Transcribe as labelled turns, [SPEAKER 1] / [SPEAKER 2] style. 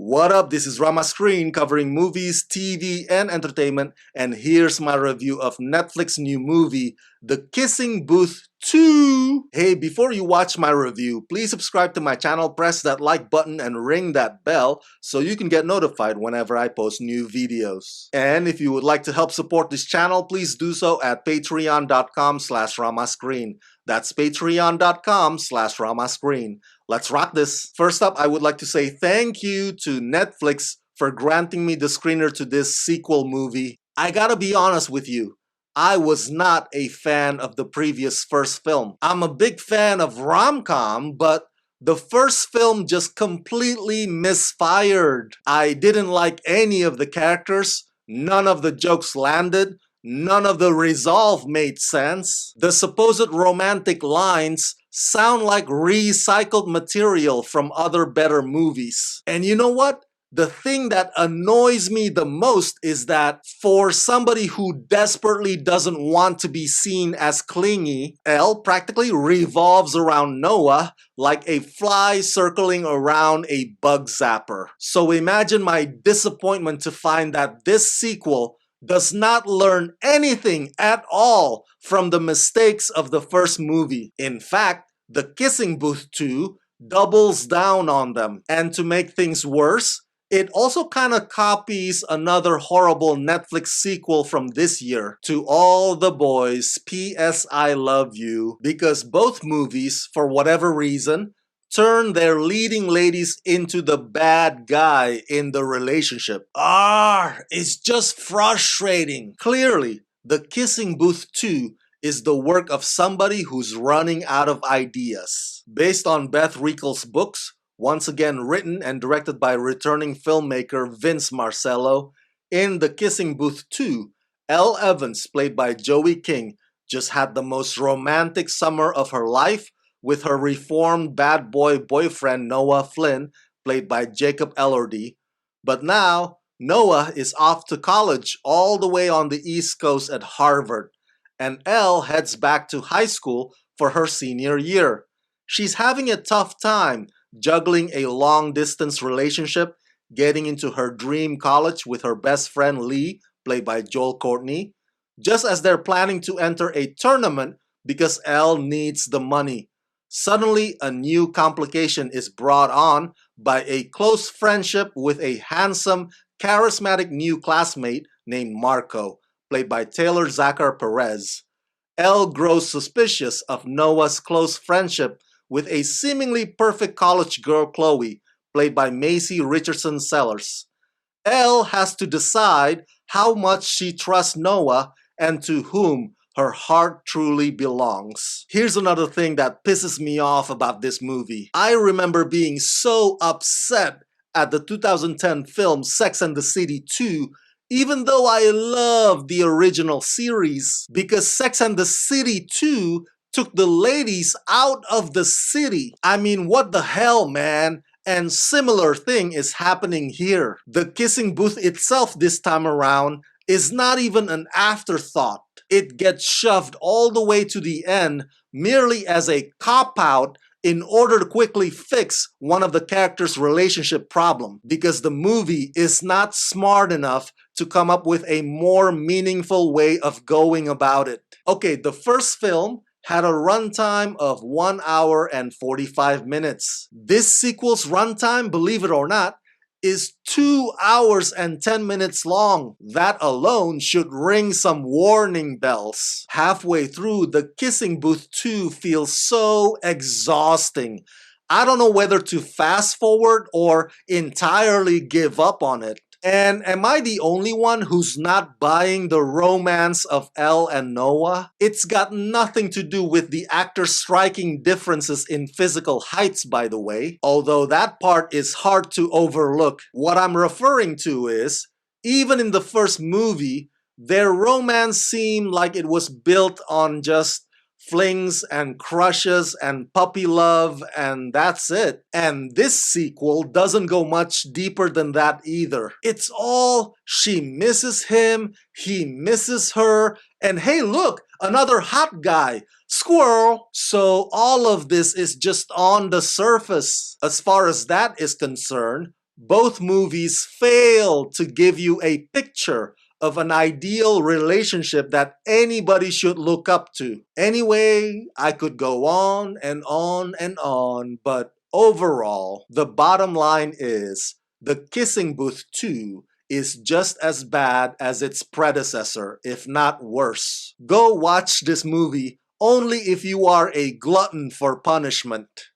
[SPEAKER 1] What up? This is Rama Screen covering movies, TV, and entertainment, and here's my review of Netflix new movie, The Kissing Booth 2. Hey, before you watch my review, please subscribe to my channel, press that like button, and ring that bell so you can get notified whenever I post new videos. And if you would like to help support this channel, please do so at patreon.com/ramascreen. That's patreon.com/ramascreen. Let's rock this. First up, I would like to say thank you to Netflix for granting me the screener to this sequel movie. I gotta be honest with you, I was not a fan of the previous first film. I'm a big fan of rom-com, but the first film just completely misfired. I didn't like any of the characters, none of the jokes landed, none of the resolve made sense. The supposed romantic lines sound like recycled material from other better movies. And you know what? The thing that annoys me the most is that for somebody who desperately doesn't want to be seen as clingy, Elle practically revolves around Noah like a fly circling around a bug zapper. So imagine my disappointment to find that this sequel does not learn anything at all from the mistakes of the first movie. In fact, The Kissing Booth 2 doubles down on them. And to make things worse, it also kind of copies another horrible Netflix sequel from this year, To All the Boys, P.S. I Love You, because both movies, for whatever reason, turn their leading ladies into the bad guy in the relationship. It's just frustrating. Clearly, The Kissing Booth 2 is the work of somebody who's running out of ideas. Based on Beth Reekle's books, once again written and directed by returning filmmaker Vince Marcello, in The Kissing Booth 2, Elle Evans, played by Joey King, just had the most romantic summer of her life with her reformed bad boy boyfriend Noah Flynn, played by Jacob Elordi. But now, Noah is off to college all the way on the East Coast at Harvard, and Elle heads back to high school for her senior year. She's having a tough time juggling a long-distance relationship, getting into her dream college with her best friend Lee, played by Joel Courtney, just as they're planning to enter a tournament because Elle needs the money. Suddenly, a new complication is brought on by a close friendship with a handsome, charismatic new classmate named Marco, played by Taylor Zachar Perez. Elle grows suspicious of Noah's close friendship with a seemingly perfect college girl Chloe, played by Macy Richardson Sellers. Elle has to decide how much she trusts Noah and to whom her heart truly belongs. Here's another thing that pisses me off about this movie. I remember being so upset at the 2010 film Sex and the City 2, even though I love the original series, because Sex and the City 2 took the ladies out of the city. I mean, what the hell, man? And similar thing is happening here. The Kissing Booth itself this time around is not even an afterthought. It gets shoved all the way to the end merely as a cop-out in order to quickly fix one of the characters' relationship problem, because the movie is not smart enough to come up with a more meaningful way of going about it. Okay, the first film had a runtime of 1 hour and 45 minutes. This sequel's runtime, believe it or not, is 2 hours and 10 minutes long. That alone should ring some warning bells. Halfway through, The Kissing Booth 2 feels so exhausting. I don't know whether to fast forward or entirely give up on it. And am I the only one who's not buying the romance of Elle and Noah? It's got nothing to do with the actors' striking differences in physical heights, by the way, although that part is hard to overlook. What I'm referring to is, even in the first movie, their romance seemed like it was built on just flings and crushes and puppy love, and that's it. And this sequel doesn't go much deeper than that either. It's all she misses him, he misses her, and hey look, another hot guy. Squirrel! So all of this is just on the surface. As far as that is concerned, Both movies fail to give you a picture of an ideal relationship that anybody should look up to. Anyway, I could go on and on and on, but overall, the bottom line is The Kissing Booth 2 is just as bad as its predecessor, if not worse. Go watch this movie only if you are a glutton for punishment.